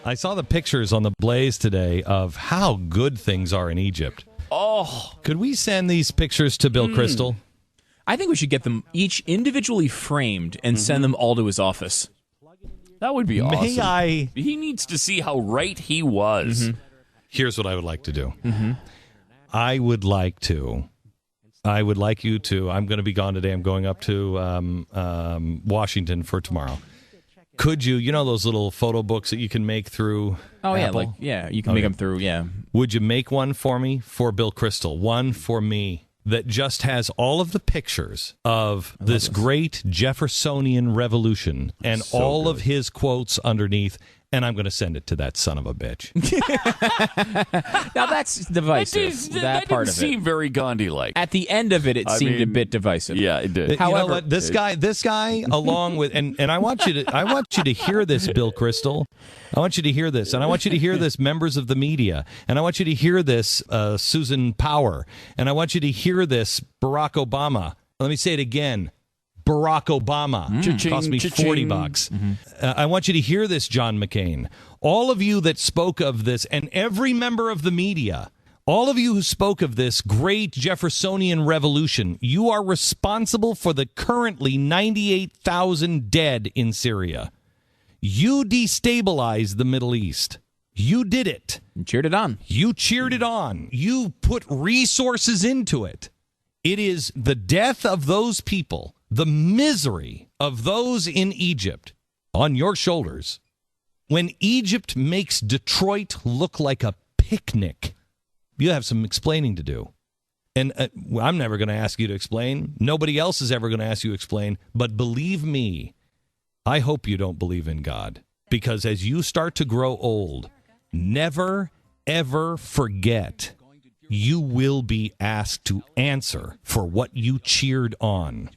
I saw the pictures on the Blaze today of how good things are in Egypt. Oh. Could we send these pictures to Bill Kristol? I think we should get them each individually framed and send them all to his office. That would be awesome. May I? He needs to see how right he was. Here's what I would like to do. I would like you to. I'm going to be gone today. I'm going up to Washington for tomorrow. Could you, those little photo books that you can make through Apple? You can make them through, Would you make one for me for Bill Kristol? One for me that just has all of the pictures of this great Jeffersonian revolution and all of his quotes underneath. And I'm going to send it to that son of a bitch. Now, that's divisive, that part of it. That didn't seem very Gandhi-like. At the end of it, it seemed a bit divisive. Yeah, it did. However, you know what? This guy, along with, and I want you to hear this, Bill Kristol. I want you to hear this, and I want you to hear this, members of the media, and I want you to hear this, Susan Power, and I want you to hear this, Barack Obama. Let me say it again. Barack Obama. Cost me $40. I want you to hear this, John McCain. All of you that spoke of this, and every member of the media, all of you who spoke of this great Jeffersonian revolution, you are responsible for the currently 98,000 dead in Syria. You destabilized the Middle East. You did it. You cheered it on. You cheered it on. You put resources into it. It is the death of those people, the misery of those in Egypt on your shoulders. When Egypt makes Detroit look like a picnic, you have some explaining to do. And I'm never going to ask you to explain. Nobody else is ever going to ask you to explain. But believe me, I hope you don't believe in God. Because as you start to grow old, never, ever forget you will be asked to answer for what you cheered on.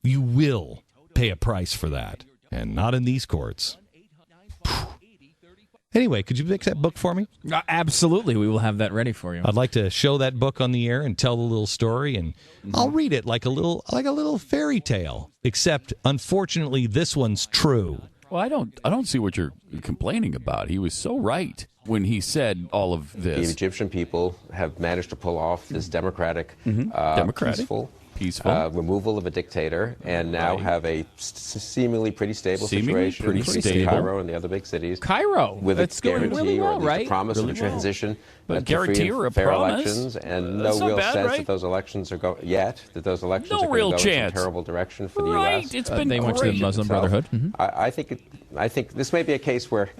You will pay a price for that, and not in these courts. Anyway, could you fix that book for me? Absolutely. We will have that ready for you. I'd like to show that book on the air and tell the little story, and I'll read it like a little fairy tale, except, unfortunately, this one's true. Well, I don't see what you're complaining about. He was so right when he said all of this. The Egyptian people have managed to pull off this democratic, peaceful removal of a dictator, and now have a seemingly pretty stable situation in Cairo and the other big cities. Cairo, with that's a going guarantee really well, or at least right? a promise really of a transition But to free and fair elections, and That's no real bad, sense right? that those elections are going are going to go in some terrible direction for the Right, U.S. it's been They went to the great. Muslim Brotherhood. I think this may be a case where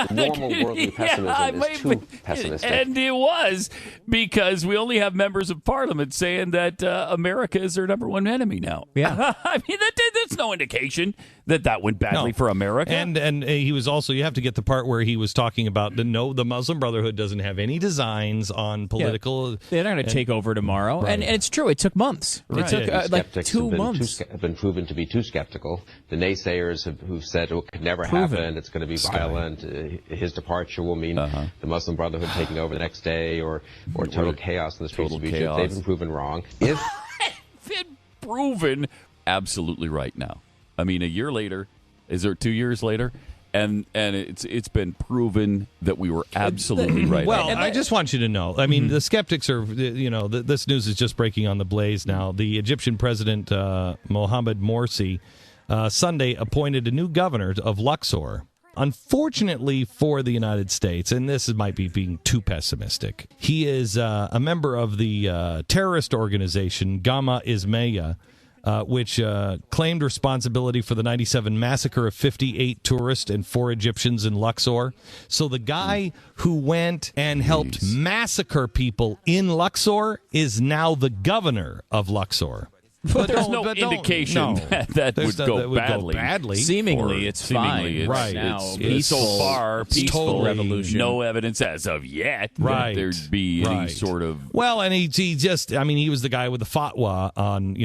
normal worldly pessimism is too pessimistic. And it was, because we only have members of parliament saying that America is their number one enemy now. Yeah. I mean, that's no indication that went badly for America. And he was also, you have to get the part where he was talking about the Muslim Brotherhood doesn't have any designs on political. Yeah. They're not going to take over tomorrow. Right. And it's true. It took months. Right. It took like 2 months. Have been proven to be too skeptical. The naysayers who've said it could never happen, it's going to be violent, his departure will mean the Muslim Brotherhood taking over the next day, or total chaos in the streets of Egypt. They've been proven wrong. Been proven absolutely right now. I mean, a year later, is there 2 years later? And it's been proven that we were absolutely right. Well, I just want you to know. I mean, the skeptics are, this news is just breaking on the Blaze now. The Egyptian president, Mohamed Morsi, Sunday appointed a new governor of Luxor. Unfortunately for the United States, and this might be being too pessimistic, he is a member of the terrorist organization Gamma Ismaiya, which claimed responsibility for the 97 massacre of 58 tourists and 4 Egyptians in Luxor. So the guy who went and helped massacre people in Luxor is now the governor of Luxor. But there's no indication that would go badly. Seemingly, it's fine. Right now. It's so far peaceful revolution. No evidence as of yet that there'd be any sort of. Well, and he was the guy with the fatwa on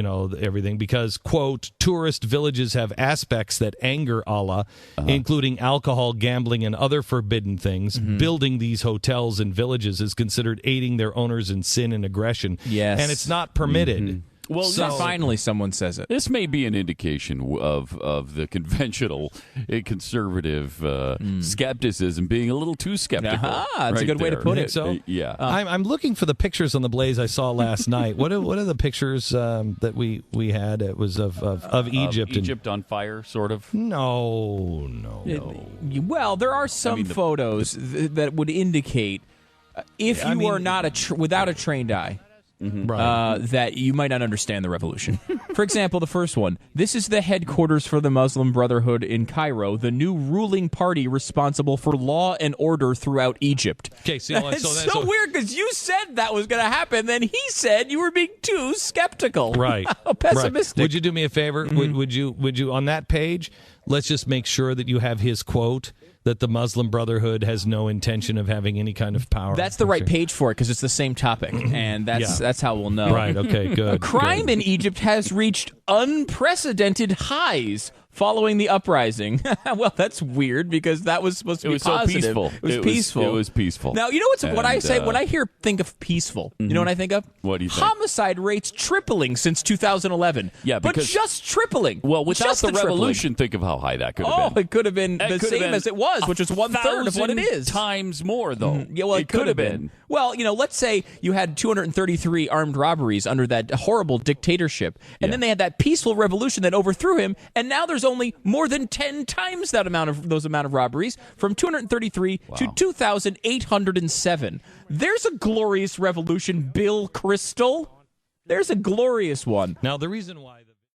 everything because, quote, tourist villages have aspects that anger Allah, including alcohol, gambling, and other forbidden things. Building these hotels and villages is considered aiding their owners in sin and aggression. Yes, and it's not permitted. Well, So finally, someone says it. This may be an indication of the conventional conservative skepticism being a little too skeptical. That's a good way to put it. So yeah, I'm looking for the pictures on the Blaze I saw last night. What are the pictures that we had? It was of Egypt. Egypt on fire, sort of. No. Well, there are some photos that would indicate if you are not without a trained eye. That you might not understand the revolution. For example, the first one. This is the headquarters for the Muslim Brotherhood in Cairo, the new ruling party responsible for law and order throughout Egypt. Okay, it's so weird because you said that was going to happen, then he said you were being too skeptical. Right. How pessimistic. Right. Would you do me a favor? Would you on that page? Let's just make sure that you have his quote. That the Muslim Brotherhood has no intention of having any kind of power. That's the right page for it because it's the same topic, and that's how we'll know. Right, okay, good. Crime in Egypt has reached unprecedented highs following the uprising. Well, that's weird because that was supposed to be positive. So peaceful. It was peaceful. It was peaceful. Now, you know what I say when I think of peaceful? You know what I think of? What do you think? Homicide rates tripling since 2011. Yeah, but just tripling. Well, without just the revolution, think of how high that could have been. It could have been the same as it was, which is 1/3 of what it is. Times more, though. Yeah, well, it could have been. Well, let's say you had 233 armed robberies under that horrible dictatorship, and then they had that peaceful revolution that overthrew him, and now there's only more than 10 times that amount of robberies, from 233 to 2,807. There's a glorious revolution, Bill Crystal. There's a glorious one. Now, the reason why...